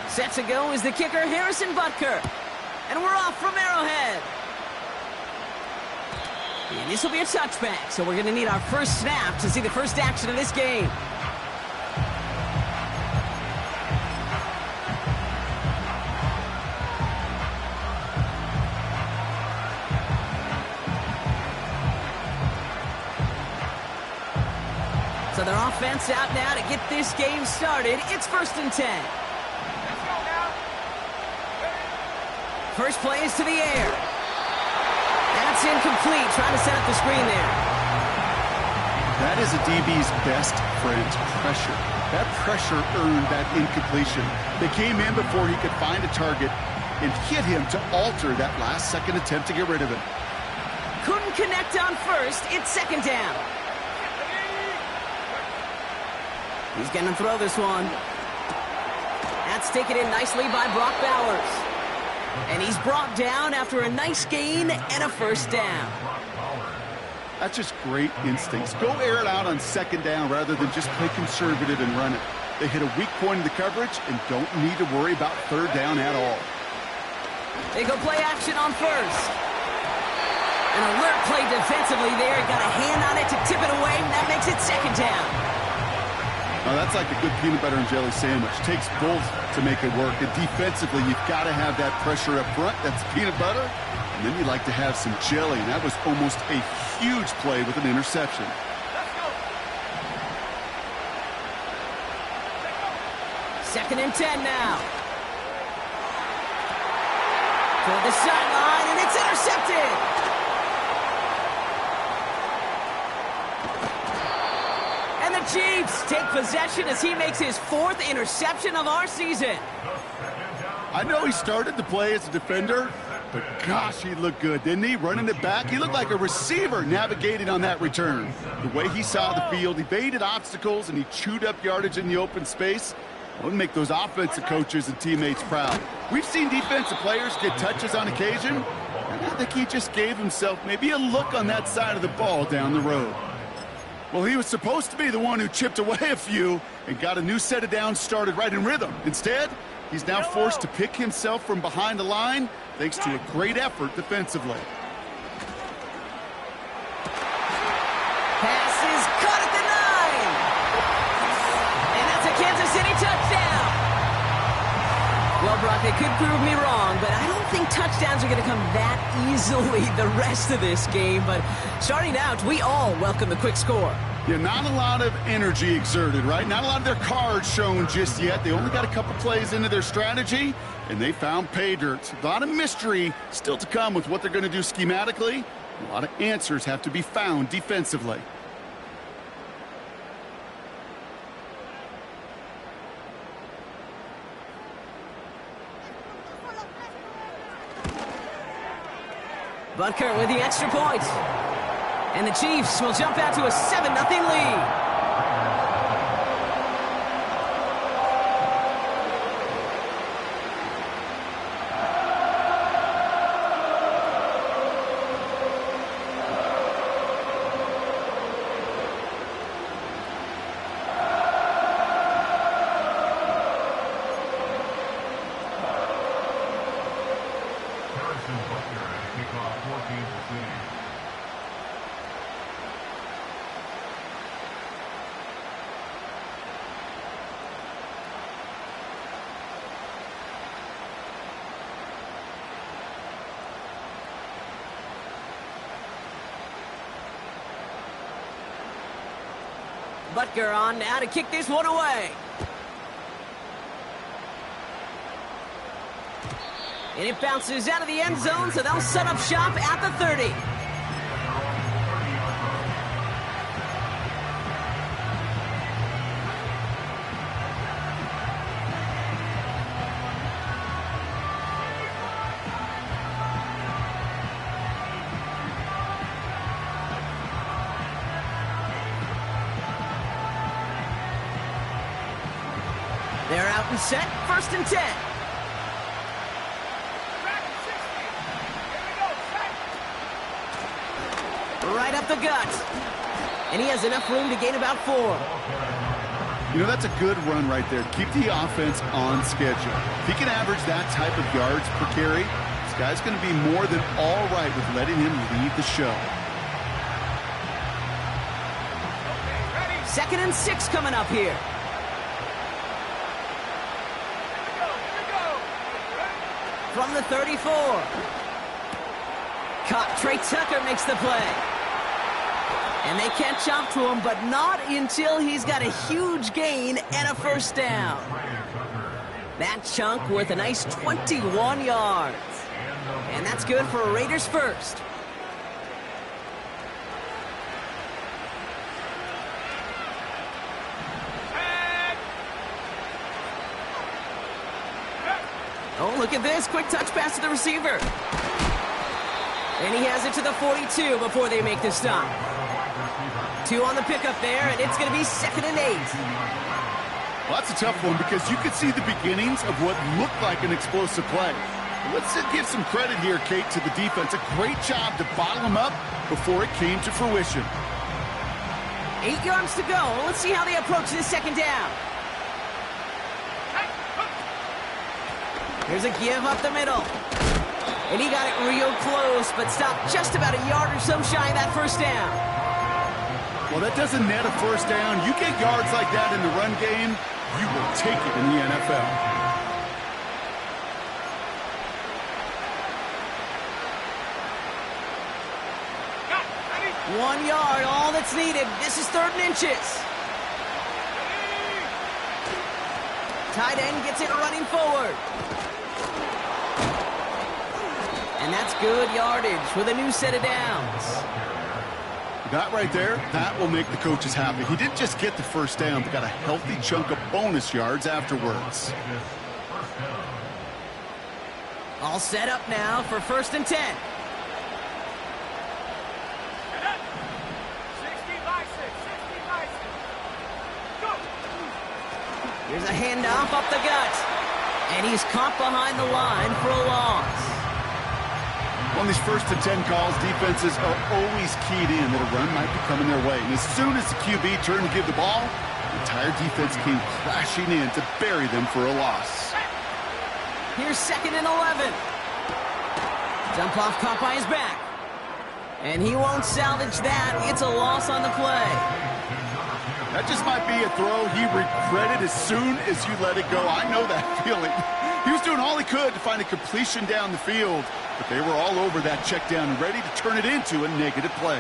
Set to go is the kicker, Harrison Butker. And we're off from Arrowhead. And this will be a touchback, so we're going to need our first snap to see the first action of this game. So their offense out now to get this game started. It's 1st and 10. First play is to the air. That's incomplete. Trying to set up the screen there. That is a DB's best friend, pressure. That pressure earned that incompletion. They came in before he could find a target and hit him to alter that last-second attempt to get rid of him. Couldn't connect on first. It's 2nd down. He's going to throw this one. That's taken in nicely by Brock Bowers. And he's brought down after a nice gain and a 1st down. That's just great instincts. Go air it out on 2nd down rather than just play conservative and run it. They hit a weak point in the coverage and don't need to worry about 3rd down at all. They go play action on 1st. An alert play defensively there. Got a hand on it to tip it away, and that makes it 2nd down. Now, that's like a good peanut butter and jelly sandwich. Takes both to make it work. And defensively, you've got to have that pressure up front. That's peanut butter. And then you like to have some jelly. And that was almost a huge play with an interception. Second and 10 now. For the sideline, and it's intercepted. Chiefs take possession as he makes his 4th interception of our season. I know he started the play as a defender, but gosh, he looked good, didn't he? Running it back, he looked like a receiver navigating on that return. The way he saw the field, evaded obstacles, and he chewed up yardage in the open space. That would make those offensive coaches and teammates proud. We've seen defensive players get touches on occasion, and I think he just gave himself maybe a look on that side of the ball down the road. Well, he was supposed to be the one who chipped away a few and got a new set of downs started right in rhythm. Instead, he's now forced to pick himself from behind the line thanks to a great effort defensively. Pass is caught at the 9. And that's a Kansas City touchdown. Well, Brock, they could prove me wrong, but I don't think touchdowns are going to come that easily the rest of this game. But starting out, we all welcome the quick score. Yeah, not a lot of energy exerted, right? Not a lot of their cards shown just yet. They only got a couple plays into their strategy, and they found pay dirt. A lot of mystery still to come with what they're going to do schematically. A lot of answers have to be found defensively. Butker with the extra point. And the Chiefs will jump out to a 7-0 lead. Butker on now to kick this one away. And it bounces out of the end zone, so they'll set up shop at the 30. They're out and set, 1st and 10. Right up the gut. And he has enough room to gain about 4. You know, that's a good run right there. Keep the offense on schedule. If he can average that type of yards per carry, this guy's going to be more than all right with letting him lead the show. 2nd and 6 coming up here. From the 34. Caught. Trey Tucker makes the play. And they catch up to him, but not until he's got a huge gain and a first down. That chunk worth a nice 21 yards. And that's good for a Raiders first. Oh, look at this. Quick touch pass to the receiver. And he has it to the 42 before they make the stop. 2 on the pickup there, and it's going to be 2nd and 8. Well, that's a tough one because you could see the beginnings of what looked like an explosive play. Let's give some credit here, Kate, to the defense. A great job to bottle him up before it came to fruition. 8 yards to go. Let's see how they approach this 2nd down. Here's a give up the middle. And he got it real close, but stopped just about a yard or so shy of that first down. Well, that doesn't net a first down. You get yards like that in the run game, you will take it in the NFL. One yard, all that's needed. This is 3rd and inches. Tight end gets it running forward. And that's good yardage with a new set of downs. That right there, that will make the coaches happy. He didn't just get the first down, but got a healthy chunk of bonus yards afterwards. All set up now for 1st and 10. Here's a handoff up the gut. And he's caught behind the line for a loss. On these 1st and 10 calls, defenses are always keyed in that a run might be coming their way. And as soon as the QB turned to give the ball, the entire defense came crashing in to bury them for a loss. Here's 2nd and 11. Dump off caught by his back. And he won't salvage that. It's a loss on the play. That just might be a throw he regretted as soon as you let it go. I know that feeling. He was doing all he could to find a completion down the field, but they were all over that check down and ready to turn it into a negative play.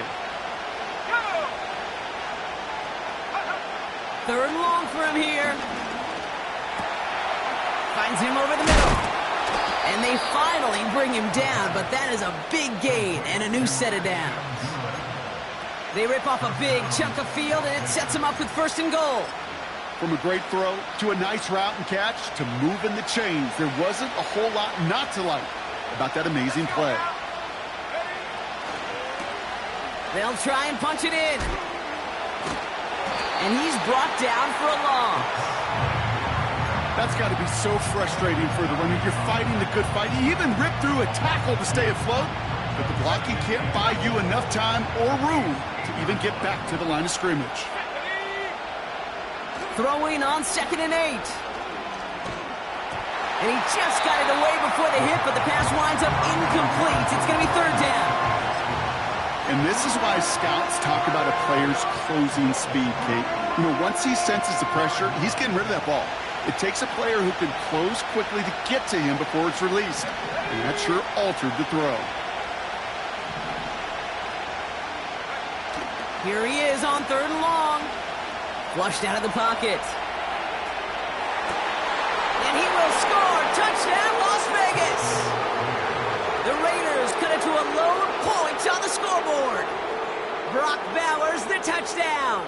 3rd and long for him here. Finds him over the middle. And they finally bring him down, but that is a big gain and a new set of downs. They rip off a big chunk of field, and it sets him up with 1st and goal. From a great throw to a nice route and catch to moving the chains, there wasn't a whole lot not to like about that amazing play. They'll try and punch it in. And he's brought down for a loss. That's got to be so frustrating for the runner. You're fighting the good fight. He even ripped through a tackle to stay afloat, but the blocking can't buy you enough time or room to even get back to the line of scrimmage. Throwing on 2nd and 8. And he just got it away before the hit, but the pass winds up incomplete. It's going to be 3rd down. And this is why scouts talk about a player's closing speed, Kate. You know, once he senses the pressure, he's getting rid of that ball. It takes a player who can close quickly to get to him before it's released. And that sure altered the throw. Here he is on 3rd and long. Flushed out of the pocket. And he will score. Touchdown, Las Vegas. The Raiders cut it to a load point on the scoreboard. Brock Bowers, the touchdown.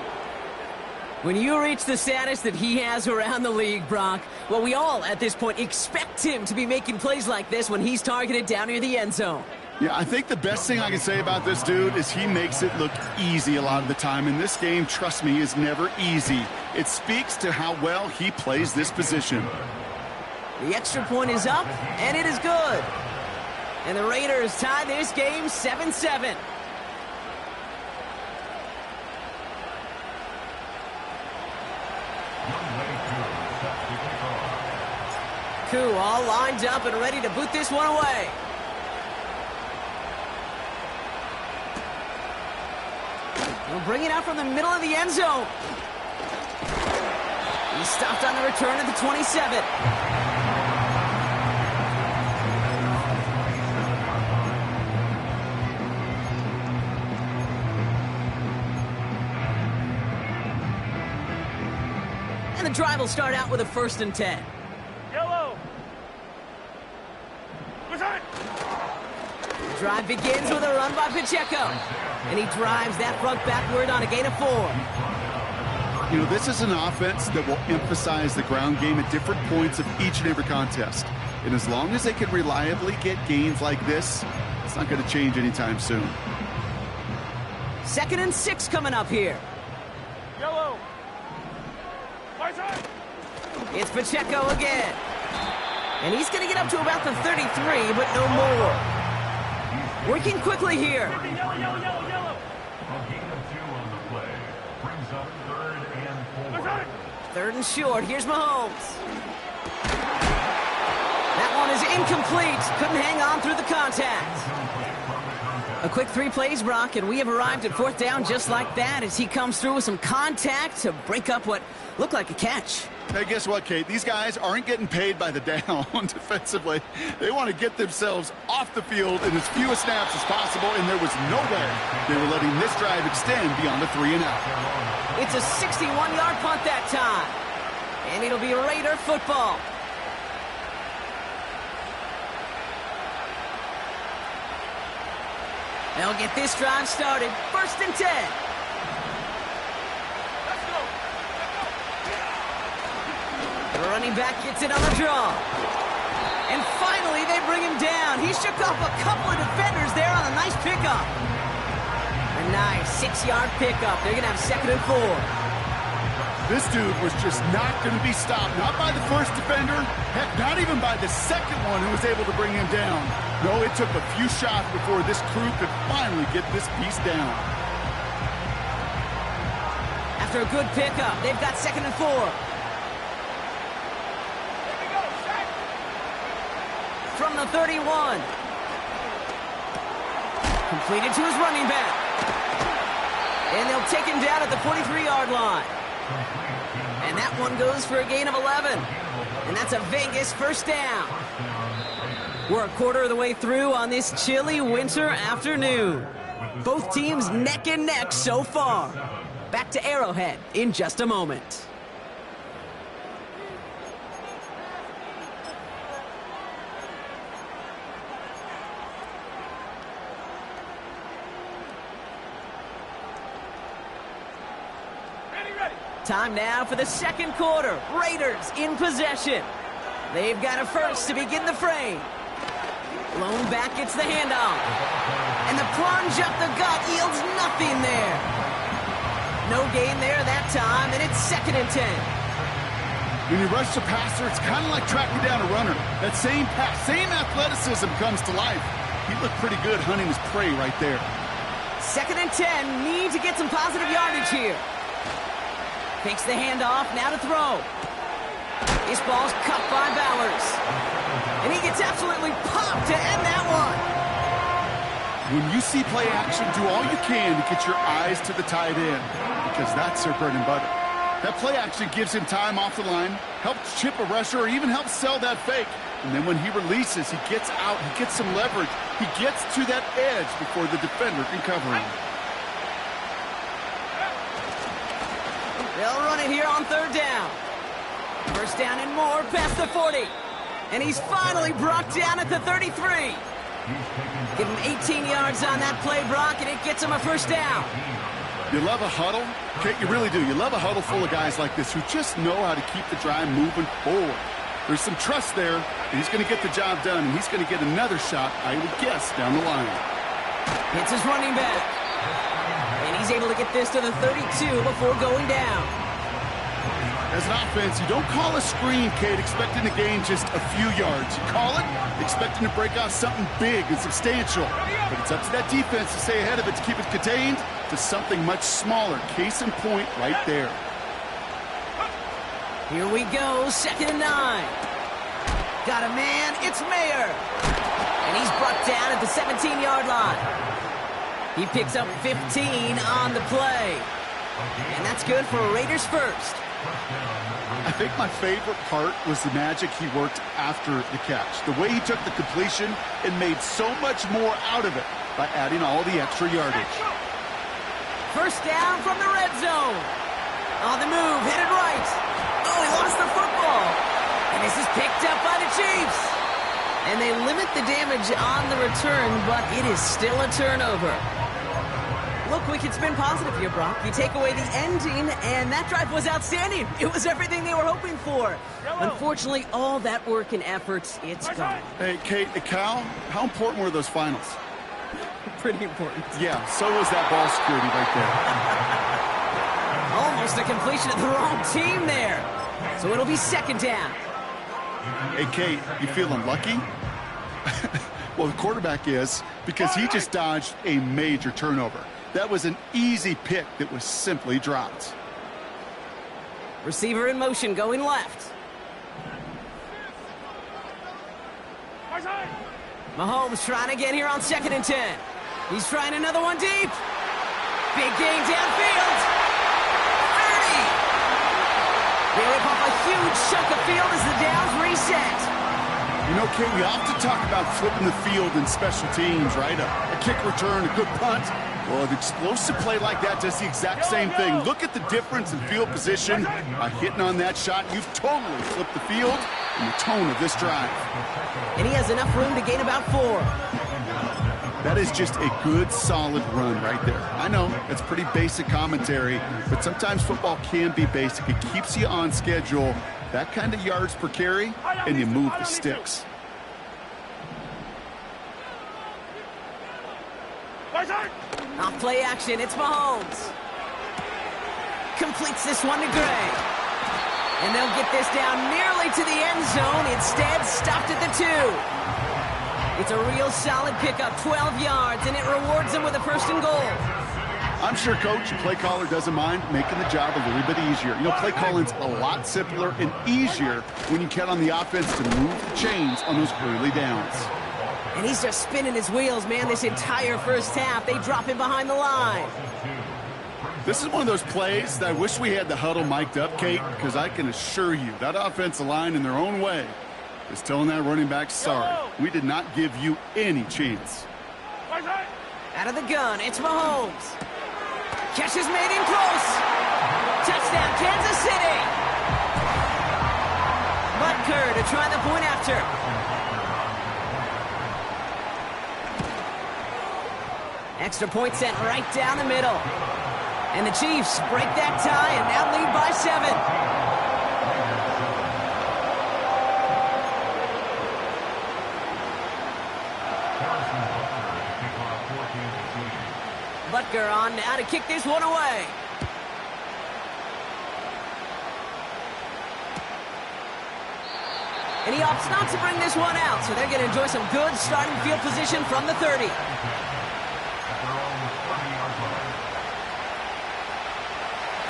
When you reach the status that he has around the league, Brock, well, we all at this point expect him to be making plays like this when he's targeted down near the end zone. Yeah, I think the best thing I can say about this dude is he makes it look easy a lot of the time. And this game, trust me, is never easy. It speaks to how well he plays this position. The extra point is up, and it is good. And the Raiders tie this game 7-7. Koo all lined up and ready to boot this one away. He'll bring it out from the middle of the end zone. He's stopped on the return at the 27. And the drive will start out with a 1st and 10. Yellow. The drive begins with a run by Pacheco. And he drives that front backward on a gain of 4. You know, this is an offense that will emphasize the ground game at different points of each and every contest. And as long as they can reliably get gains like this, it's not going to change anytime soon. 2nd and 6 coming up here. Yellow. Right side. It's Pacheco again. And he's going to get up to about the 33, but no more. Working quickly here. Yellow, yellow, yellow, yellow. A gain of 2 on the play. Brings up 3rd and 4. 3rd and short. Here's Mahomes. That one is incomplete. Couldn't hang on through the contact. A quick 3 plays, Brock, and we have arrived at 4th down just like that as he comes through with some contact to break up what looked like a catch. Hey, guess what, Kate? These guys aren't getting paid by the down defensively. They want to get themselves off the field in as few snaps as possible, and there was no way they were letting this drive extend beyond the 3 and out. It's a 61-yard punt that time, and it'll be Raider football. They'll get this drive started. 1st and 10. The running back gets it on the draw. And finally, they bring him down. He shook off a couple of defenders there on a nice pickup. A nice 6-yard pickup. They're going to have 2nd and 4. This dude was just not going to be stopped. Not by the first defender. Heck, not even by the second one who was able to bring him down. No, it took a few shots before this crew could finally get this piece down. After a good pickup, they've got 2nd and 4. From the 31. Completed to his running back. And they'll take him down at the 43-yard line. And that one goes for a gain of 11. And that's a Vegas 1st down. We're a quarter of the way through on this chilly winter afternoon. Both teams neck and neck so far. Back to Arrowhead in just a moment. Time now for the 2nd quarter. Raiders in possession. They've got a 1st to begin the frame. Blown back gets the handoff. And the plunge up the gut yields nothing there. No gain there that time, and it's 2nd and 10. When you rush the passer, it's kind of like tracking down a runner. That same pass, same athleticism comes to life. He looked pretty good hunting his prey right there. 2nd and 10. Need to get some positive yardage here. Takes the handoff, now to throw. This ball's cut by Bowers. And he gets absolutely popped to end that one. When you see play action, do all you can to get your eyes to the tight end, because that's their bread and butter. That play action gives him time off the line, helps chip a rusher, or even helps sell that fake. And then when he releases, he gets out, he gets some leverage. He gets to that edge before the defender can cover him. They'll run it here on 3rd down. 1st down and more past the 40. And he's finally brought down at the 33. Give him 18 yards on that play, Brock, and it gets him a 1st down. You love a huddle? Okay, you really do. You love a huddle full of guys like this who just know how to keep the drive moving forward. There's some trust there. He's going to get the job done, and he's going to get another shot, I would guess, down the line. Hits his running back. And he's able to get this to the 32 before going down. As an offense, you don't call a screen, Kate, expecting to gain just a few yards. You call it expecting to break out something big and substantial. But it's up to that defense to stay ahead of it, to keep it contained to something much smaller. Case in point right there. Here we go, 2nd and 9. Got a man, it's Mayer. And he's brought down at the 17-yard line. He picks up 15 on the play. And that's good for a Raiders first. I think my favorite part was the magic he worked after the catch. The way he took the completion and made so much more out of it by adding all the extra yardage. First down from the red zone. On the move, headed right. Oh, he lost the football. And this is picked up by the Chiefs. And they limit the damage on the return, but it is still a turnover. Look, we can spin positive here, Brock. You take away the ending, and that drive was outstanding. It was everything they were hoping for. Unfortunately, all that work and effort, it's gone. Hey, Kate, Cal, how important were those finals? Pretty important. Yeah, so was that ball security right there. Almost a completion of the wrong team there. So it'll be second down. Hey, Kate, you feeling lucky? Well, the quarterback is, because he just dodged a major turnover. That was an easy pick that was simply dropped. Receiver in motion, going left. Mahomes trying again here on 2nd and 10. He's trying another one deep. Big gain downfield. 30. They rip off a huge chunk of field as the downs reset. You know, Kate, we often talk about flipping the field in special teams, right? A kick return, a good punt. Well, an explosive play like that does the exact same thing. Look at the difference in field position. By hitting on that shot, you've totally flipped the field and the tone of this drive. And he has enough room to gain about 4. That is just a good, solid run right there. I know, it's pretty basic commentary, but sometimes football can be basic. It keeps you on schedule. That kind of yards per carry, and you move the sticks. Off play action, it's Mahomes. Completes this one to Gray. And they'll get this down nearly to the end zone. Instead, stopped at the 2. It's a real solid pickup, 12 yards, and it rewards them with a 1st and goal. I'm sure, Coach, the play caller doesn't mind making the job a little bit easier. You know, play calling's a lot simpler and easier when you count on the offense to move the chains on those early downs. And he's just spinning his wheels, man, this entire first half. They drop him behind the line. This is one of those plays that I wish we had the huddle mic'd up, Kate, because I can assure you that offensive line in their own way is telling that running back, sorry, we did not give you any chance. Out of the gun, it's Mahomes. Catch is made in close. Touchdown, Kansas City. Butker to try the point after. Extra point sent right down the middle. And the Chiefs break that tie and now lead by 7. Butker on now to kick this one away. And he opts not to bring this one out, so they're going to enjoy some good starting field position from the 30.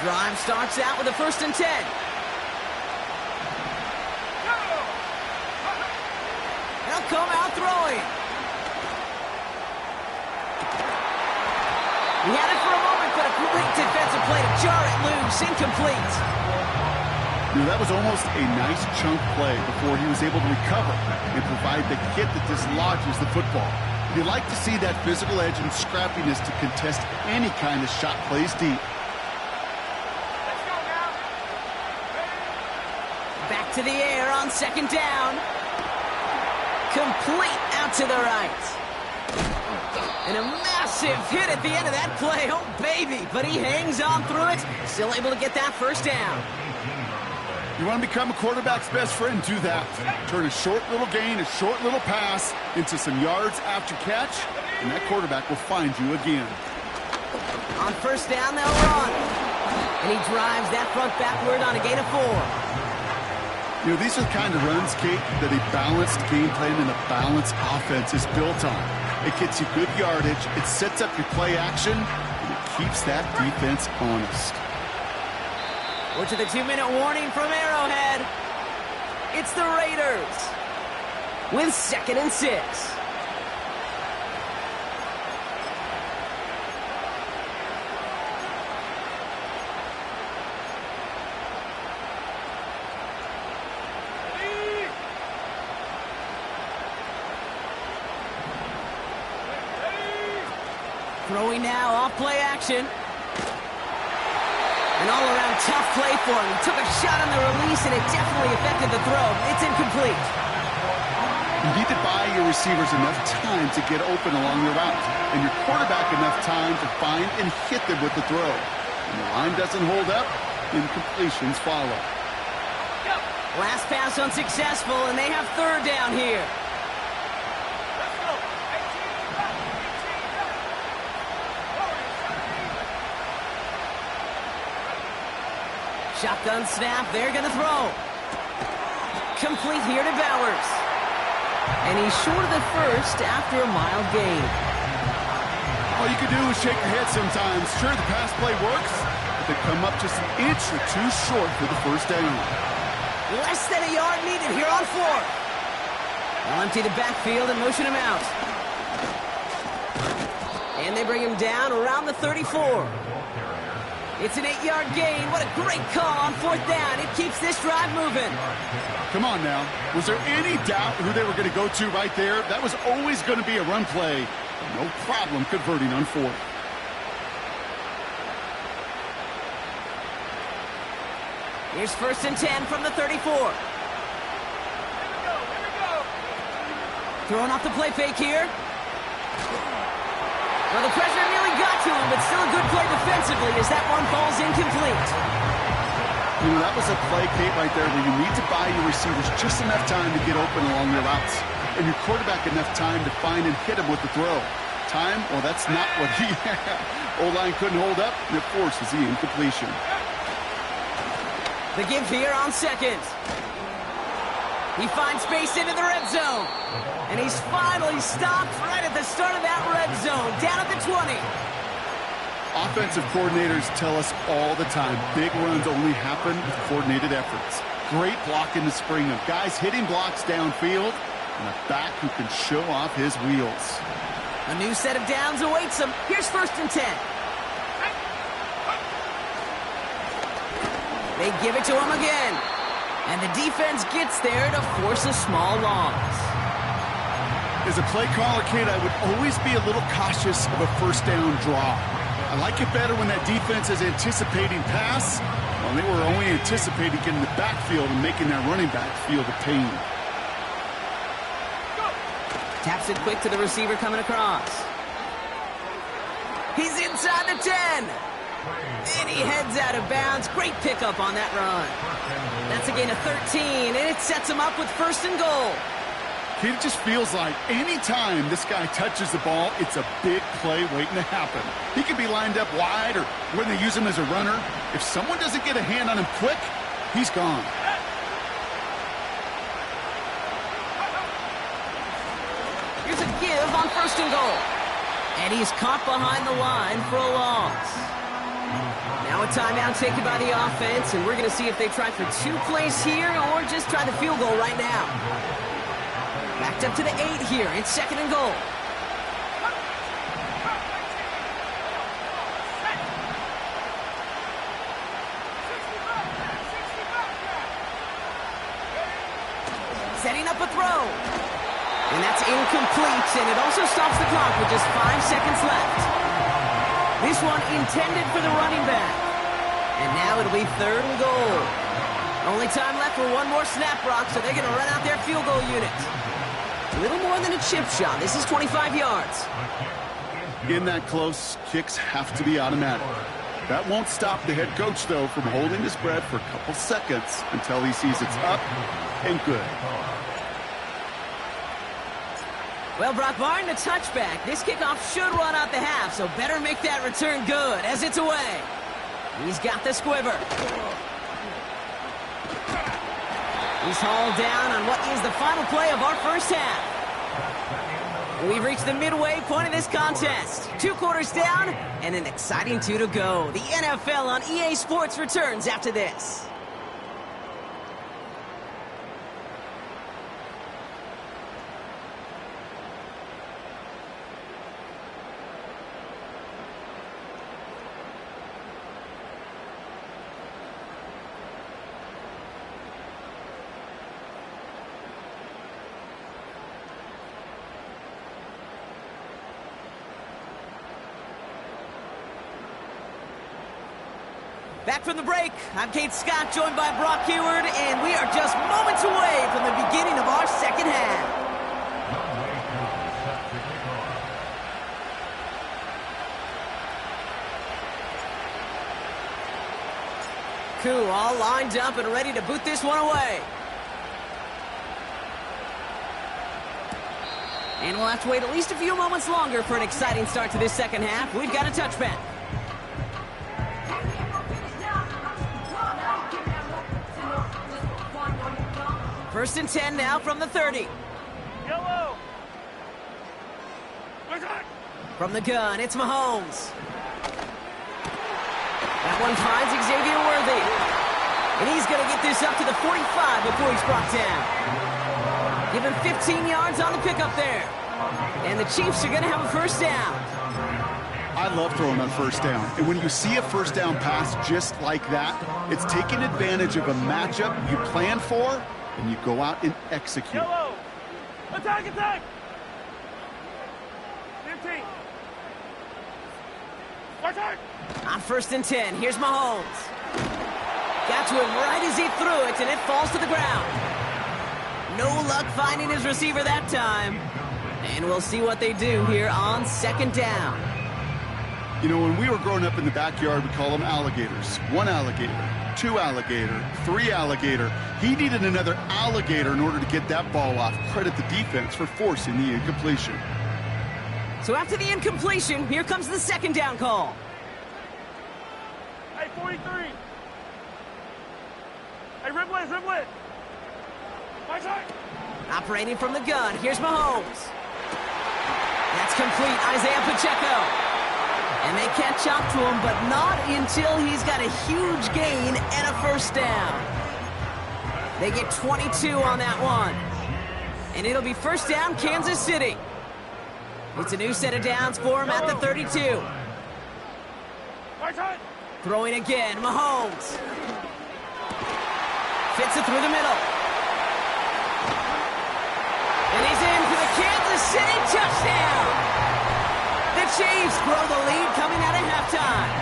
Drive starts out with a 1st and 10. They'll come out throwing. He had it for a moment, but a great defensive play to jar it loose. Incomplete. You know, that was almost a nice chunk play before he was able to recover and provide the hit that dislodges the football. You like to see that physical edge and scrappiness to contest any kind of shot plays deep. Back to the air on 2nd down. Complete out to the right. And a massive hit at the end of that play. Oh, baby. But he hangs on through it. Still able to get that 1st down. You want to become a quarterback's best friend? Do that. Turn a short little gain, a short little pass into some yards after catch, and that quarterback will find you again. On 1st down, they'll run. And he drives that front backward on a gain of 4. You know, these are the kind of runs, Kate, that a balanced game plan and a balanced offense is built on. It gets you good yardage, it sets up your play action, and it keeps that defense honest. We're to the 2-minute warning from Arrowhead. It's the Raiders. with 2nd and 6. Throwing now, off play action. An all-around tough play for him. He took a shot on the release, and it definitely affected the throw. It's incomplete. You need to buy your receivers enough time to get open along your route, and your quarterback enough time to find and hit them with the throw. When the line doesn't hold up, incompletions follow. Last pass unsuccessful, and they have 3rd down here. Shotgun snap, they're going to throw. Complete here to Bowers. And he's short of the first after a mild gain. All you can do is shake your head sometimes. Sure, the pass play works, but they come up just an inch or two short for the first down. Less than a yard needed here on 4th. They'll empty the backfield and motion him out. And they bring him down around the 34. It's an 8-yard gain. What a great call on 4th down. It keeps this drive moving. Come on now. Was there any doubt who they were going to go to right there? That was always going to be a run play. No problem converting on 4th. Here's 1st and 10 from the 34. Throwing off the play fake here. Well, the pressure nearly got to him, but still a good play defensively as that one falls incomplete. You know, that was a play, Kate, right there where you need to buy your receivers just enough time to get open along their routes, and your quarterback enough time to find and hit him with the throw. Time? Well, that's not what he had. O-line couldn't hold up, and it forces the incompletion. The give here on 2nd. He finds space into the red zone. And he's finally stopped right at the start of that red zone, down at the 20. Offensive coordinators tell us all the time, big runs only happen with coordinated efforts. Great block in the spring of guys hitting blocks downfield, and a back who can show off his wheels. A new set of downs awaits him. Here's 1st and 10. They give it to him again. And the defense gets there to force a small loss. As a play caller, Kate, I would always be a little cautious of a 1st down draw. I like it better when that defense is anticipating pass, while they were only anticipating getting the backfield and making that running back feel the pain. Taps it quick to the receiver coming across. He's inside the 10. And he heads out of bounds. Great pickup on that run. That's a gain of 13, and it sets him up with 1st and goal. It just feels like any time this guy touches the ball, it's a big play waiting to happen. He could be lined up wide or when they use him as a runner. If someone doesn't get a hand on him quick, he's gone. Here's a give on 1st and goal. And he's caught behind the line for a loss. Now a timeout taken by the offense, and we're going to see if they try for 2 plays here or just try the field goal right now. Backed up to the 8 here. It's 2nd and goal. Setting up a throw. And that's incomplete, and it also stops the clock with just 5 seconds left. This one intended for the running back. And now it'll be 3rd and goal. Only time left for one more snap, Brock, so they're going to run out their field goal unit. A little more than a chip shot. This is 25 yards. In that close, kicks have to be automatic. That won't stop the head coach, though, from holding his breath for a couple seconds until he sees it's up and good. Well, Brock, barring the touchback, this kickoff should run out the half, so better make that return good as it's away. He's got the squiver. He's hauled down on what is the final play of our first half. We've reached the midway point of this contest. 2 quarters down and an exciting 2 to go. The NFL on EA Sports returns after this. Back from the break, I'm Kate Scott, joined by Brock Huard, and we are just moments away from the beginning of our second half. Koo all lined up and ready to boot this one away. And we'll have to wait at least a few moments longer for an exciting start to this second half. We've got a touchback. First and 10 now from the 30. Yellow. From the gun, it's Mahomes. That one finds Xavier Worthy. And he's going to get this up to the 45 before he's brought down. Give him 15 yards on the pickup there. And the Chiefs are going to have a first down. I love throwing on first down. And when you see a first down pass just like that, it's taking advantage of a matchup you plan for, and you go out and execute. Yellow. Attack, attack. 15. Attack. On first and 10, here's Mahomes. Got to him right as he threw it, and it falls to the ground. No luck finding his receiver that time. And we'll see what they do here on second down. You know, when we were growing up in the backyard, we call them alligators. One alligator, two alligator, three alligator. He needed another alligator in order to get that ball off. Credit the defense for forcing the incompletion. So after the incompletion, here comes the second down call. Hey, 43. Hey, Riblet, Riblet. My side. Operating from the gun, here's Mahomes. That's complete, Isaiah Pacheco. And they catch up to him, but not until he's got a huge gain and a first down. They get 22 on that one. And it'll be first down, Kansas City. It's a new set of downs for him at the 32. My side. Throwing again, Mahomes. Fits it through the middle. And he's in for the Kansas City touchdown. The Chiefs grow the lead coming out of halftime.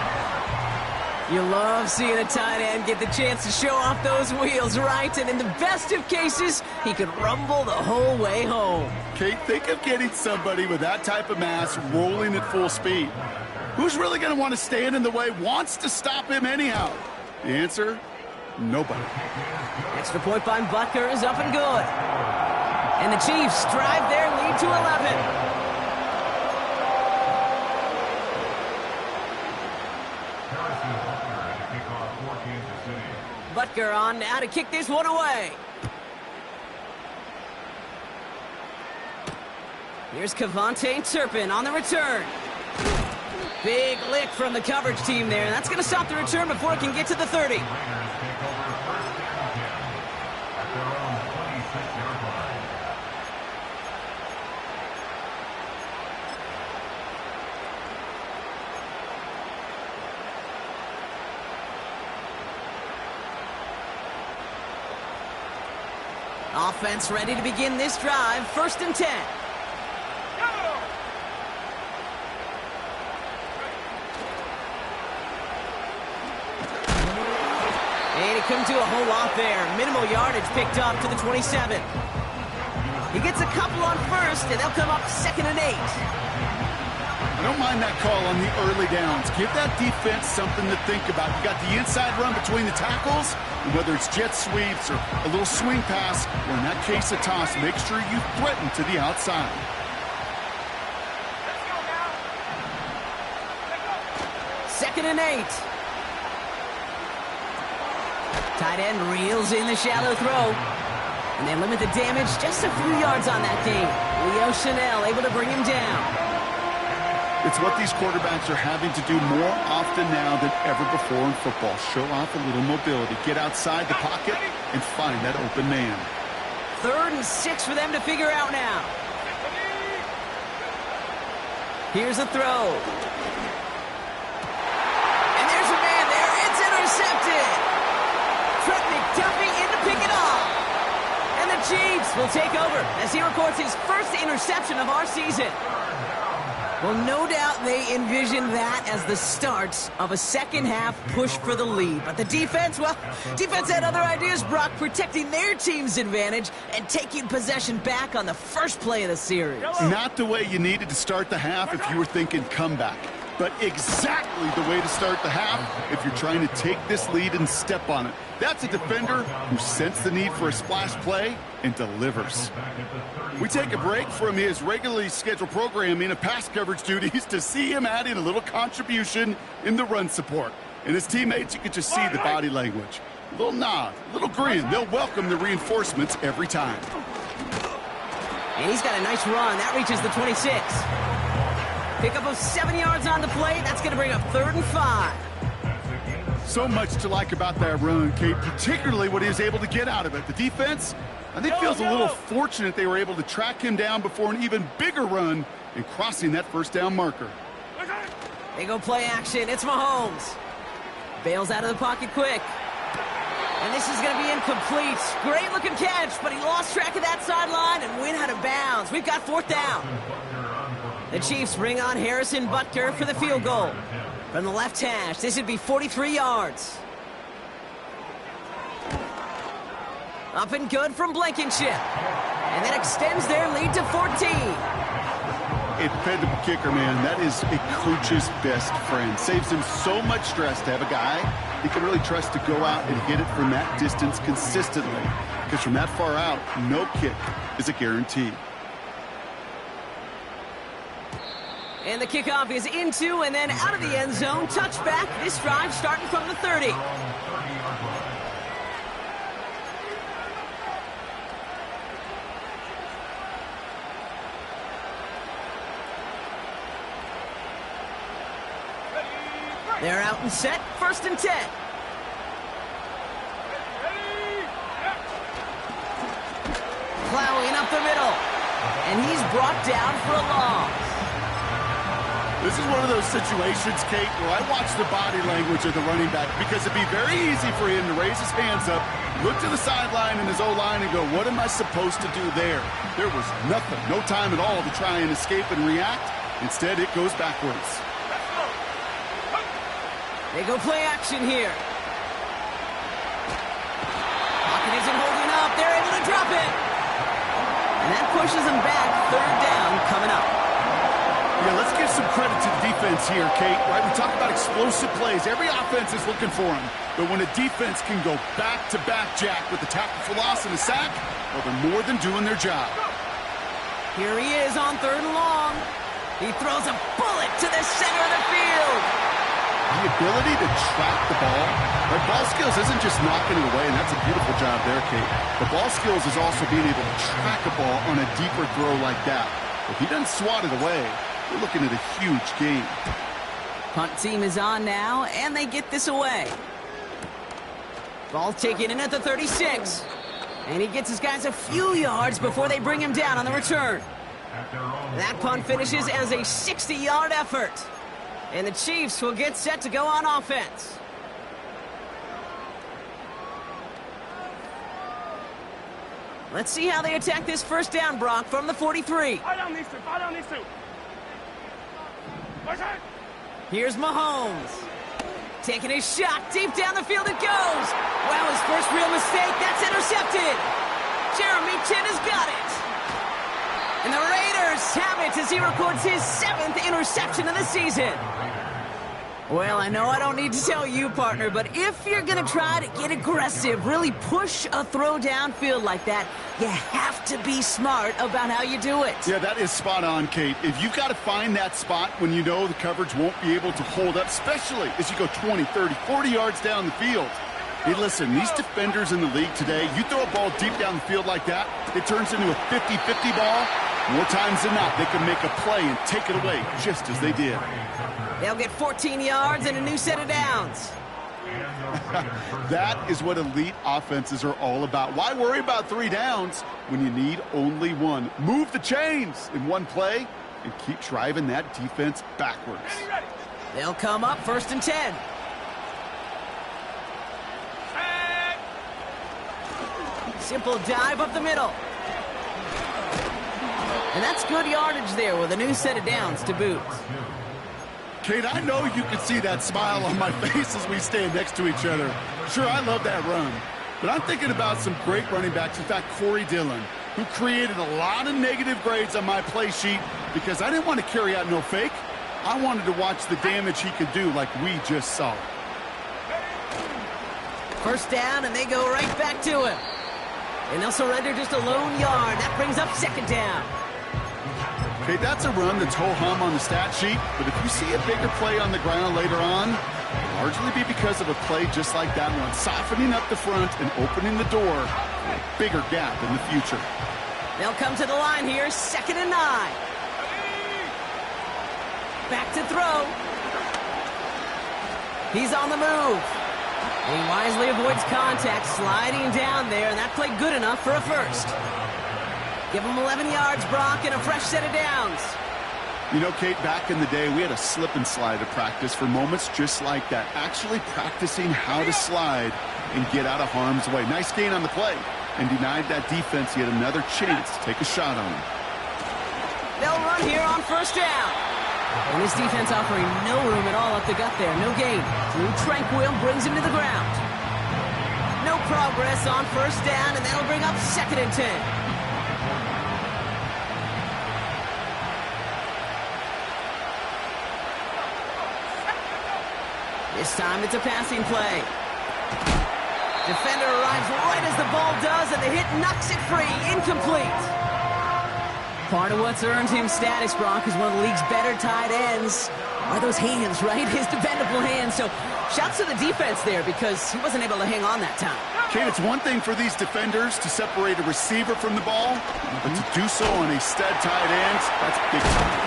You love seeing a tight end get the chance to show off those wheels, right? And in the best of cases, he could rumble the whole way home. Kate, think of getting somebody with that type of mass rolling at full speed. Who's really going to want to stand in the way, wants to stop him anyhow? The answer, nobody. Extra point by Butker is up and good. And the Chiefs drive their lead to 11. Butker on now to kick this one away. Here's Kevontae Turpin on the return. Big lick from the coverage team there. That's going to stop the return before it can get to the 30. Offense ready to begin this drive. First and 10. And he couldn't do a whole lot there. Minimal yardage picked up to the 27. He gets a couple on first, and they'll come up second and 8. I don't mind that call on the early downs. Give that defense something to think about. You got the inside run between the tackles, and whether it's jet sweeps or a little swing pass, or in that case a toss, make sure you threaten to the outside. Second and 8. Tight end reels in the shallow throw. And they limit the damage just a few yards on that game. Leo Chanel able to bring him down. It's what these quarterbacks are having to do more often now than ever before in football. Show off a little mobility. Get outside the pocket and find that open man. 3rd and 6 for them to figure out now. Here's a throw. And there's a man there. It's intercepted. Trent McDuffie in to pick it off. And the Chiefs will take over as he records his first interception of our season. Well, no doubt they envisioned that as the start of a second-half push for the lead. But the defense, well, defense had other ideas, Brock, protecting their team's advantage and taking possession back on the first play of the series. Not the way you needed to start the half if you were thinking comeback, but exactly the way to start the half if you're trying to take this lead and step on it. That's a defender who sensed the need for a splash play and delivers. We take a break from his regularly scheduled programming of pass coverage duties to see him add in a little contribution in the run support. And his teammates, you can just see the body language. A little nod, a little grin. They'll welcome the reinforcements every time. And he's got a nice run. That reaches the 26. Pickup of 7 yards on the play. That's going to bring up 3rd and 5. So much to like about that run, Kate, particularly what he was able to get out of it. The defense, I think, feels a little fortunate they were able to track him down before an even bigger run in crossing that first down marker. They go play action. It's Mahomes. Bails out of the pocket quick. And this is going to be incomplete. Great looking catch, but he lost track of that sideline and went out of bounds. We've got 4th down. The Chiefs bring on Harrison Butker for the field goal. From the left hash, this would be 43 yards. Up and good from Blankenship. And that extends their lead to 14. A dependable kicker, man. That is a coach's best friend. Saves him so much stress to have a guy he can really trust to go out and hit it from that distance consistently. Because from that far out, no kick is a guarantee. And the kickoff is into and then out of the end zone. Touchback. This drive starting from the 30. They're out and set. 1st and 10. Plowing up the middle. And he's brought down for a loss. This is one of those situations, Kate, where I watch the body language of the running back because it'd be very easy for him to raise his hands up, look to the sideline in his O-line and go, what am I supposed to do there? There was nothing, no time at all to try and escape and react. Instead, it goes backwards. They go play action here. Pocket isn't holding up. They're able to drop it. And that pushes them back. 3rd down coming up. Yeah, let's give some credit to the defense here, Kate. Right, we talk about explosive plays. Every offense is looking for them. But when a defense can go back-to-back, Jack, with the tackle for loss and a sack, well, they're more than doing their job. Here he is on 3rd and long. He throws a bullet to the center of the field. The ability to track the ball. Right, ball skills isn't just knocking it away, and that's a beautiful job there, Kate. The ball skills is also being able to track a ball on a deeper throw like that. If he doesn't swat it away, we're looking at a huge game. Punt team is on now, and they get this away. Ball taken in at the 36. And he gets his guys a few yards before they bring him down on the return. That punt finishes as a 60-yard effort. And the Chiefs will get set to go on offense. Let's see how they attack this 1st down, Brock, from the 43. Here's Mahomes. Taking his shot. Deep down the field it goes. Wow, his first real mistake. That's intercepted. Jeremy Chinn has got it. And the Raiders have it as he records his 7th interception of the season. Well, I know I don't need to tell you, partner, but if you're going to try to get aggressive, really push a throw downfield like that, you have to be smart about how you do it. Yeah, that is spot on, Kate. If you've got to find that spot when you know the coverage won't be able to hold up, especially as you go 20, 30, 40 yards down the field. Hey, listen, these defenders in the league today, you throw a ball deep down the field like that, it turns into a 50-50 ball. More times than not, they can make a play and take it away, just as they did. They'll get 14 yards and a new set of downs. That is what elite offenses are all about. Why worry about 3 downs when you need only 1? Move the chains in one play and keep driving that defense backwards. They'll come up 1st and 10. Simple dive up the middle. And that's good yardage there with a new set of downs to boot. Kate, I know you can see that smile on my face as we stand next to each other. Sure, I love that run. But I'm thinking about some great running backs. In fact, Corey Dillon, who created a lot of negative grades on my play sheet because I didn't want to carry out no fake. I wanted to watch the damage he could do like we just saw. First down, and they go right back to him. And they'll surrender just a lone yard. That brings up second down. Okay, that's a run that's ho-hum on the stat sheet, but if you see a bigger play on the ground later on, it'll largely be because of a play just like that one, softening up the front and opening the door for a bigger gap in the future. They'll come to the line here, 2nd and 9. Back to throw. He's on the move. He wisely avoids contact, sliding down there, and that played good enough for a first. Give him 11 yards, Brock, and a fresh set of downs. You know, Kate, back in the day, we had a slip and slide to practice for moments just like that, actually practicing how to slide and get out of harm's way. Nice gain on the play, and denied that defense yet another chance to take a shot on him. They'll run here on first down. And this defense offering no room at all up the gut there. No gain. Drew Tranquil brings him to the ground. No progress on first down, and that'll bring up 2nd and 10. This time it's a passing play. Defender arrives right as the ball does, and the hit knocks it free. Incomplete. Part of what's earned him status, Brock, is one of the league's better tight ends. Are those hands, right? His dependable hands. So shouts to the defense there because he wasn't able to hang on that time. Kate, it's one thing for these defenders to separate a receiver from the ball, but to do so on a stud tight end, that's big time.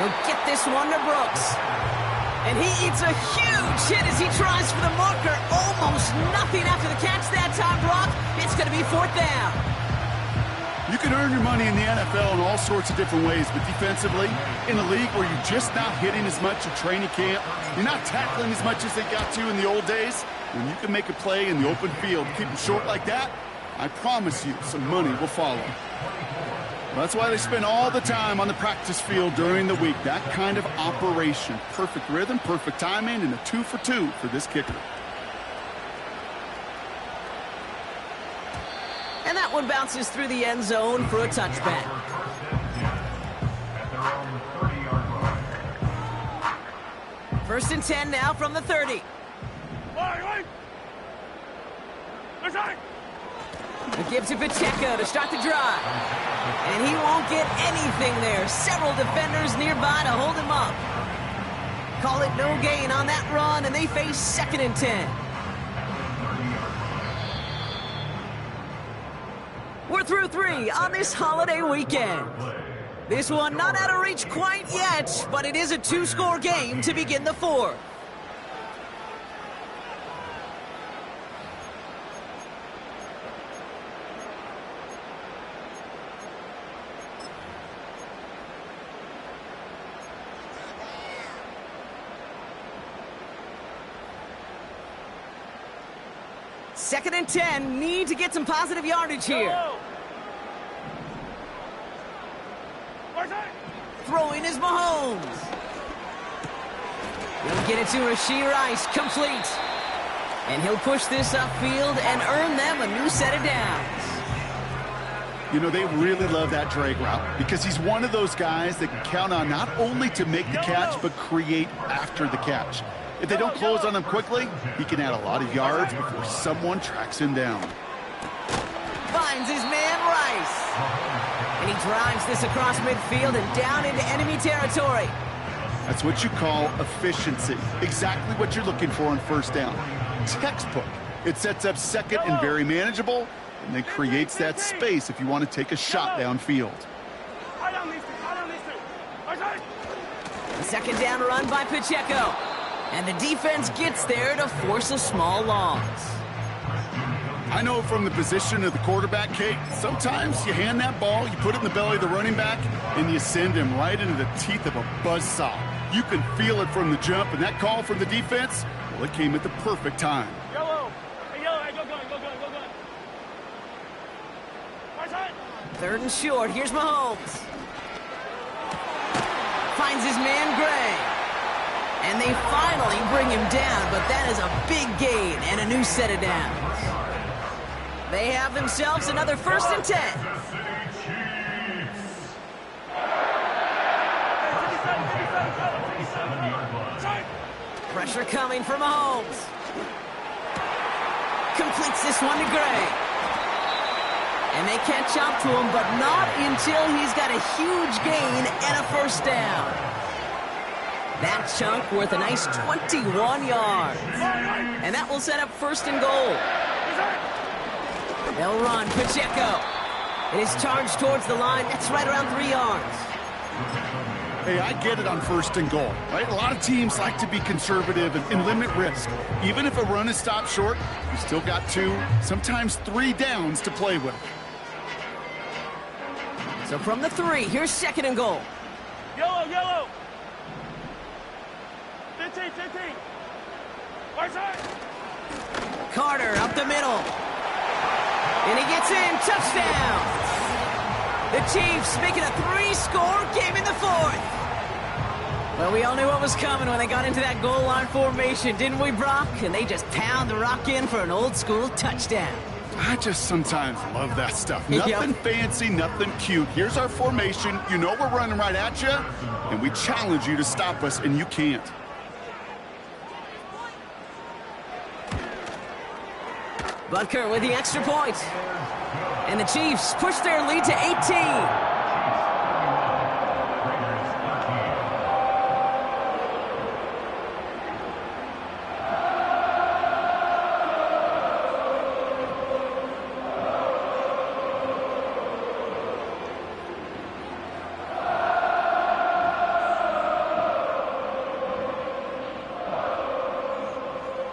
He'll get this one to Brooks. And he eats a huge hit as he tries for the marker. Almost nothing after the catch that time, Brock. It's going to be 4th down. You can earn your money in the NFL in all sorts of different ways, but defensively, in a league where you're just not hitting as much at training camp, you're not tackling as much as they got to in the old days, when you can make a play in the open field, keep them short like that, I promise you some money will follow. That's why they spend all the time on the practice field during the week. That kind of operation. Perfect rhythm, perfect timing, and a 2 for 2 for this kicker. And that one bounces through the end zone for a touchback. First and 10 now from the 30. It gives to Pacheco to start the drive. And he won't get anything there. Several defenders nearby to hold him up. Call it no gain on that run, and they face 2nd and 10. We're through 3 on this holiday weekend. This one not out of reach quite yet, but it is a 2-score game to begin the 4th. Second and 10, need to get some positive yardage here. Throwing is Mahomes. He'll get it to Rashee Rice, complete. And he'll push this upfield and earn them a new set of downs. You know, they really love that drag route because he's one of those guys that can count on not only to make the catch, but create after the catch. If they don't close on him quickly, he can add a lot of yards before someone tracks him down. Finds his man Rice. And he drives this across midfield and down into enemy territory. That's what you call efficiency. Exactly what you're looking for on first down. Textbook. It sets up second and very manageable, and then creates that space if you want to take a shot downfield. The second down run by Pacheco. And the defense gets there to force a small loss. I know from the position of the quarterback, Kate, sometimes you hand that ball, you put it in the belly of the running back, and you send him right into the teeth of a buzzsaw. You can feel it from the jump, and that call from the defense, well, it came at the perfect time. Yellow. Hey, yellow. Hey, go gun. 3rd and short. Here's Mahomes. finds his man Gray. And they finally bring him down, but that is a big gain and a new set of downs. They have themselves another 1st and 10. Pressure coming from Mahomes. Completes this one to Gray. And they catch up to him, but not until he's got a huge gain and a 1st down. That chunk worth a nice 21 yards. And that will set up 1st and goal. They'll run. Pacheco. It is charged towards the line. That's right around 3 yards. Hey, I get it on 1st and goal, right? A lot of teams like to be conservative and limit risk. Even if a run is stopped short, you still got 2, sometimes 3 downs to play with. So from the 3, here's 2nd and goal. Yellow, yellow. 15, 15. Right side. Carter up the middle. And he gets in. Touchdown. The Chiefs making a 3-score game in the 4th. Well, we all knew what was coming when they got into that goal line formation, didn't we, Brock? And they just pound the rock in for an old-school touchdown. I just sometimes love that stuff. Nothing fancy, nothing cute. Here's our formation. You know we're running right at you, and we challenge you to stop us, and you can't. Butker with the extra point. And the Chiefs push their lead to 18.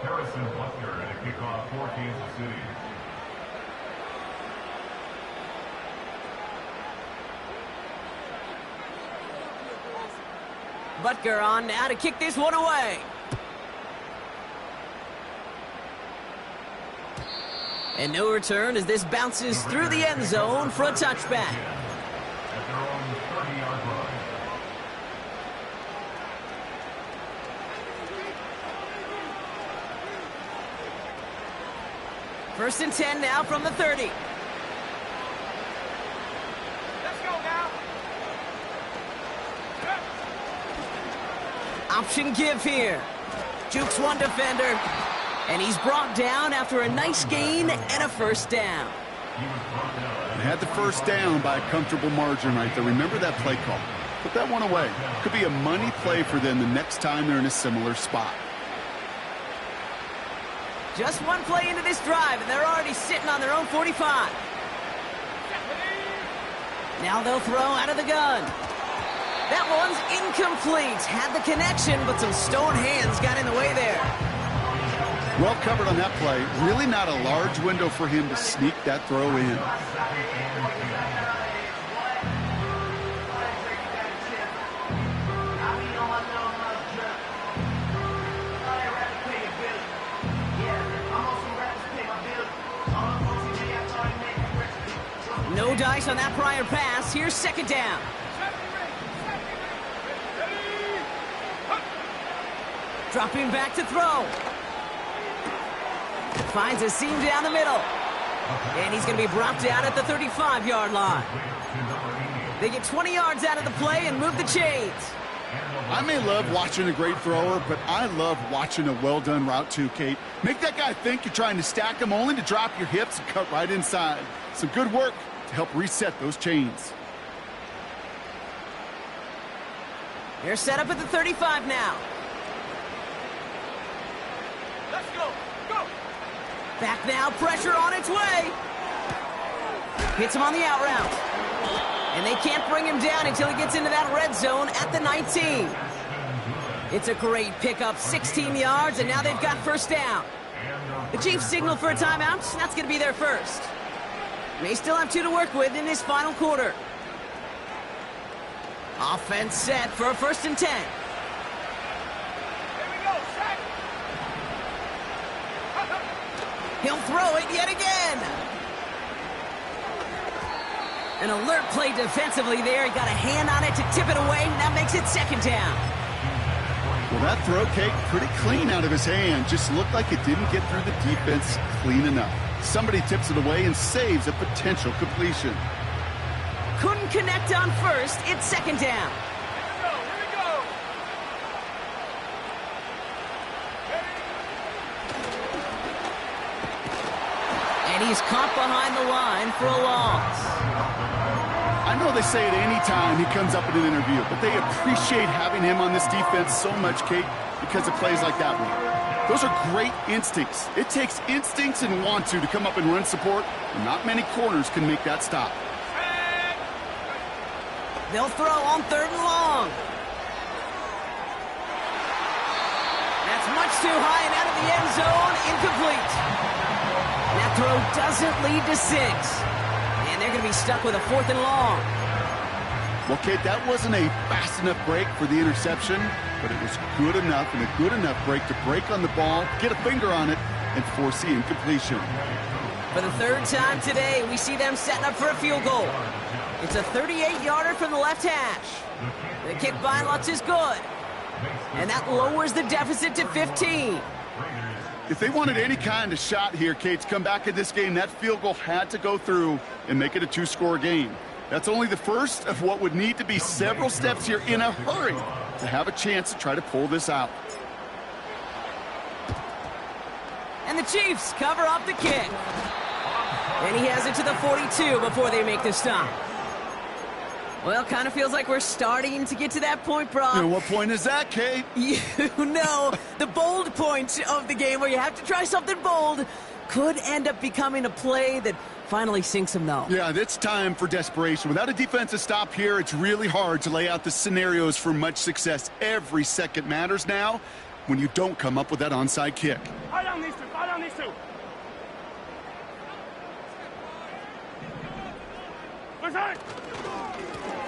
Harrison Butker to kick off for Kansas City. Butker on now to kick this one away. And no return as this bounces through the end zone for a touchback. At their own 30-yard line. First and 10 now from the 30. Let's go now. Option give here. Jukes one defender. And he's brought down after a nice gain and a 1st down. They had the 1st down by a comfortable margin right there. Remember that play call. Put that one away. Could be a money play for them the next time they're in a similar spot. Just one play into this drive, and they're already sitting on their own 45. Now they'll throw out of the gun. That one's incomplete. Had the connection, but some stone hands got in the way there. Well covered on that play. Really not a large window for him to sneak that throw in. No dice on that prior pass. Here's 2nd down. Dropping back to throw. Finds a seam down the middle. And he's going to be brought down at the 35-yard line. They get 20 yards out of the play and move the chains. I may love watching a great thrower, but I love watching a well-done route too, Kate. Make that guy think you're trying to stack him only to drop your hips and cut right inside. Some good work to help reset those chains. They're set up at the 35 now. Let's go. Go. Back now, pressure on its way. Hits him on the out route. And they can't bring him down until he gets into that red zone at the 19. It's a great pickup, 16 yards, and now they've got 1st down. The Chiefs signal for a timeout. That's going to be their first. May still have 2 to work with in this final quarter. Offense set for a 1st and 10. Here we go. Set. He'll throw it yet again. An alert play defensively there. He got a hand on it to tip it away. That makes it second down. Well, that throw, Kate, pretty clean out of his hand. Just looked like it didn't get through the defense clean enough. Somebody tips it away and saves a potential completion. Couldn't connect on first. It's second down. Here we go. And he's caught behind the line for a loss. I know they say it any time he comes up in an interview, but they appreciate having him on this defense so much, Kate, because of plays like that one. Those are great instincts. It takes instincts and want to come up and run support, and not many corners can make that stop. They'll throw on third and long. That's much too high and out of the end zone. Incomplete. That throw doesn't lead to 6. And they're going to be stuck with a 4th and long. Well, Kate, that wasn't a fast enough break for the interception, but it was good enough and a good enough break to break on the ball, get a finger on it, and force the incompletion. For the 3rd time today, we see them setting up for a field goal. It's a 38-yarder from the left hash. The kick by Lutz is good. And that lowers the deficit to 15. If they wanted any kind of shot here, Kate, to come back in this game, that field goal had to go through and make it a 2-score game. That's only the first of what would need to be several steps here in a hurry to have a chance to try to pull this out. And the Chiefs cover up the kick. And he has it to the 42 before they make the stop. Well, kind of feels like we're starting to get to that point, Brock. And what point is that, Kate? You know, the bold point of the game where you have to try something bold could end up becoming a play that finally sinks them, though. Yeah, it's time for desperation. Without a defensive stop here, it's really hard to lay out the scenarios for much success. Every second matters now when you don't come up with that onside kick. Fire down these two. Fire down these two.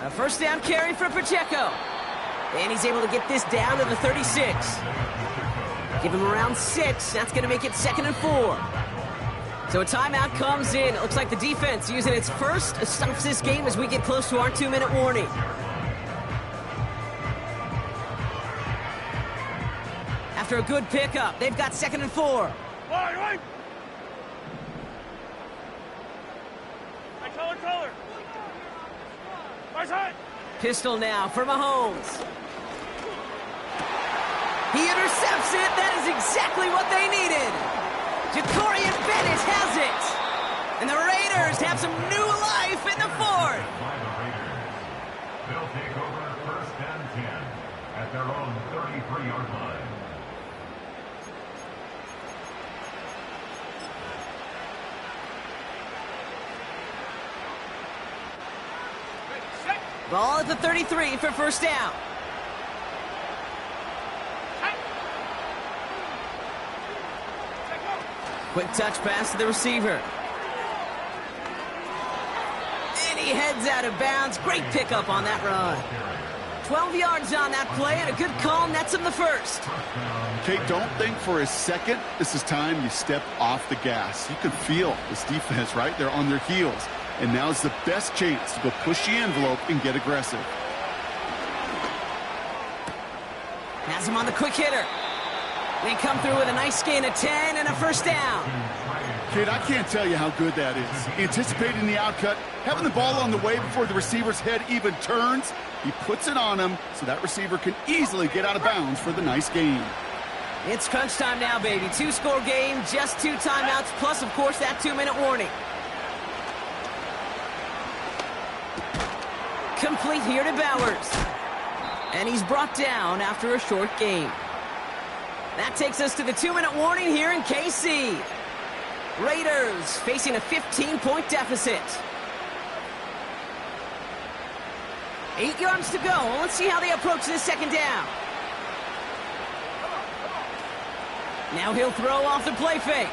A first down carry for Pacheco. And he's able to get this down to the 36. Give him around 6. That's going to make it 2nd and 4. So a timeout comes in. It looks like the defense using its first stops this game as we get close to our 2-minute warning. After a good pickup, they've got 2nd and 4. Right. Color. Right side. Pistol now for Mahomes. He intercepts it. That is exactly what they needed. Jacorian Bennett has it. And the Raiders have some new life in the 4th. They'll take over 1st and 10 at their own 33-yard line. Ball at the 33 for first down. Quick touch pass to the receiver. And he heads out of bounds. Great pickup on that run. 12 yards on that play, and a good call nets him the 1st. Kate, don't think for a second this is time you step off the gas. You can feel this defense right there on their heels. And now's the best chance to go push the envelope and get aggressive. Has him on the quick hitter. They come through with a nice gain of 10 and a first down. Kate, I can't tell you how good that is. Anticipating the outcut, having the ball on the way before the receiver's head even turns. He puts it on him so that receiver can easily get out of bounds for the nice gain. It's crunch time now, baby. 2-score game, just 2 timeouts, plus, of course, that 2-minute warning. Complete here to Bowers. And he's brought down after a short game. That takes us to the 2-minute warning here in KC. Raiders facing a 15-point deficit. 8 yards to go. Let's see how they approach this second down. Now he'll throw off the play fake.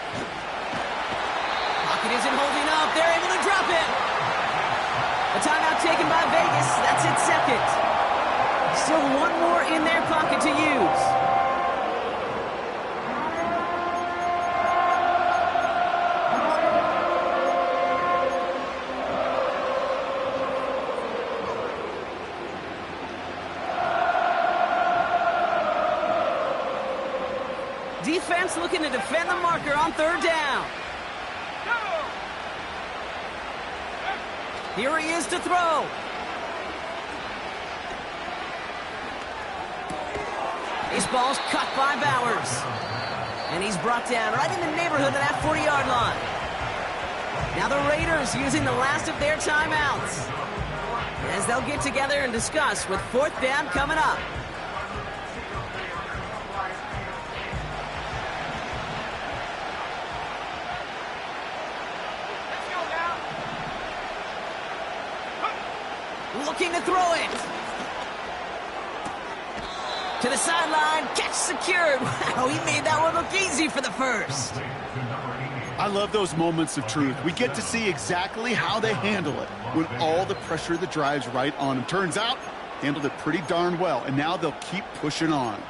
Pocket isn't holding up. They're able to drop it. A timeout taken by Vegas. That's its 2nd. Still one more in their pocket to use. defense looking to defend the marker on third down. Here he is to throw. This ball's cut by Bowers. And he's brought down right in the neighborhood of that 40-yard line. Now the Raiders using the last of their timeouts as they'll get together and discuss with fourth down coming up. Looking to throw it. To the sideline, catch secured. Wow, he made that one look easy for the first. I love those moments of truth. We get to see exactly how they handle it when all the pressure that drives right on them. Turns out, handled it pretty darn well, and now they'll keep pushing on.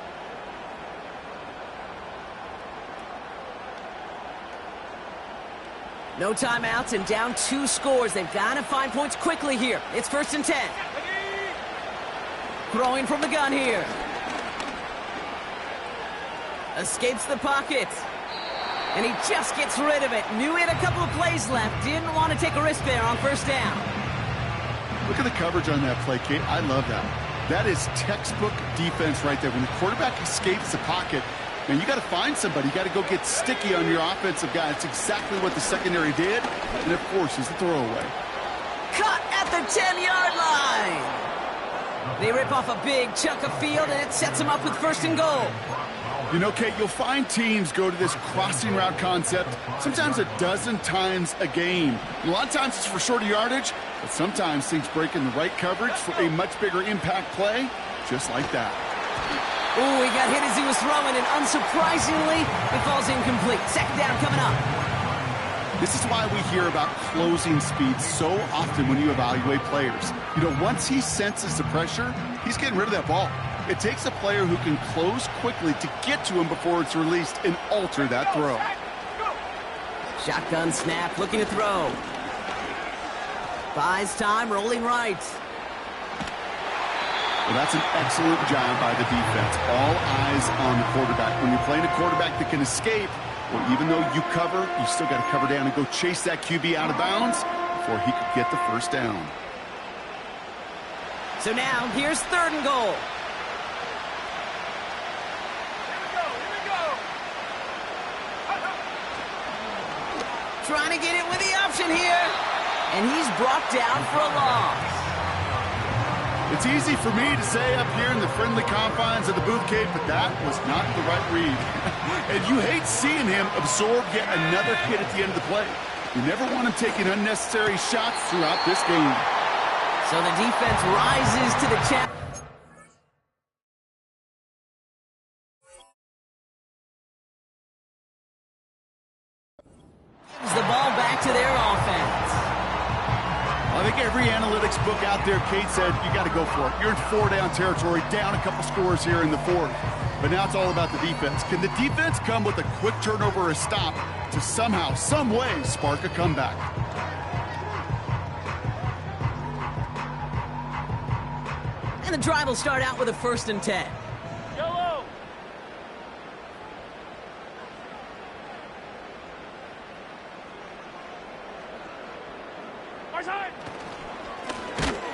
No timeouts and down 2 scores. They've got to find points quickly here. It's 1st and 10. Throwing from the gun here. Escapes the pocket. And he just gets rid of it. Knew he had a couple of plays left. Didn't want to take a risk there on first down. Look at the coverage on that play, Kate. I love that. That is textbook defense right there. When the quarterback escapes the pocket, man, you got to find somebody. You got to go get sticky on your offensive guy. It's exactly what the secondary did, and it forces the throwaway. Cut at the 10-yard line. They rip off a big chunk of field, and it sets them up with 1st and goal. You know, Kate, you'll find teams go to this crossing route concept sometimes a dozen times a game. A lot of times it's for shorter yardage, but sometimes things break in the right coverage for a much bigger impact play, just like that. Oh, he got hit as he was throwing, and unsurprisingly, it falls incomplete. 2nd down coming up. This is why we hear about closing speed so often when you evaluate players. You know, once he senses the pressure, he's getting rid of that ball. It takes a player who can close quickly to get to him before it's released and alter that throw. Shotgun snap, looking to throw. Buys time, rolling right. Well, that's an excellent job by the defense. All eyes on the quarterback. When you're playing a quarterback that can escape, well, even though you cover, you still got to cover down and go chase that QB out of bounds before he could get the first down. So now, here's 3rd and goal. Trying to get it with the option here. And he's brought down for a loss. It's easy for me to say up here in the friendly confines of the booth, Kate, but that was not the right read. And you hate seeing him absorb yet another hit at the end of the play. You never want him taking unnecessary shots throughout this game. So the defense rises to the challenge. The ball back to their offense. I think every analytics book out there, Kate, said you got to go for it. You're in 4-down territory, down a couple scores here in the 4th. But now it's all about the defense. Can the defense come with a quick turnover or a stop to somehow, some way, spark a comeback? And the drive will start out with a 1st and 10. Yellow.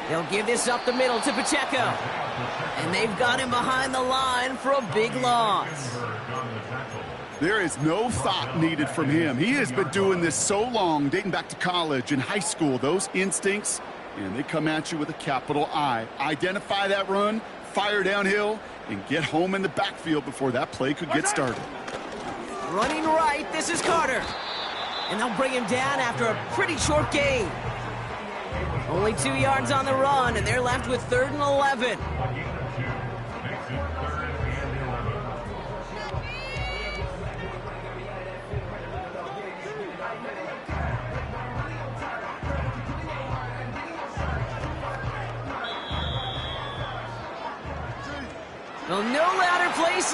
They'll give this up the middle to Pacheco. And they've got him behind the line for a big loss. There is no thought needed from him. He has been doing this so long, dating back to college and high school. Those instincts, and they come at you with a capital I. Identify that run, fire downhill, and get home in the backfield before that play could get started. Running right, this is Carter. And they'll bring him down after a pretty short gain. Only 2 yards on the run, and they're left with 3rd and 11. Well, no louder place in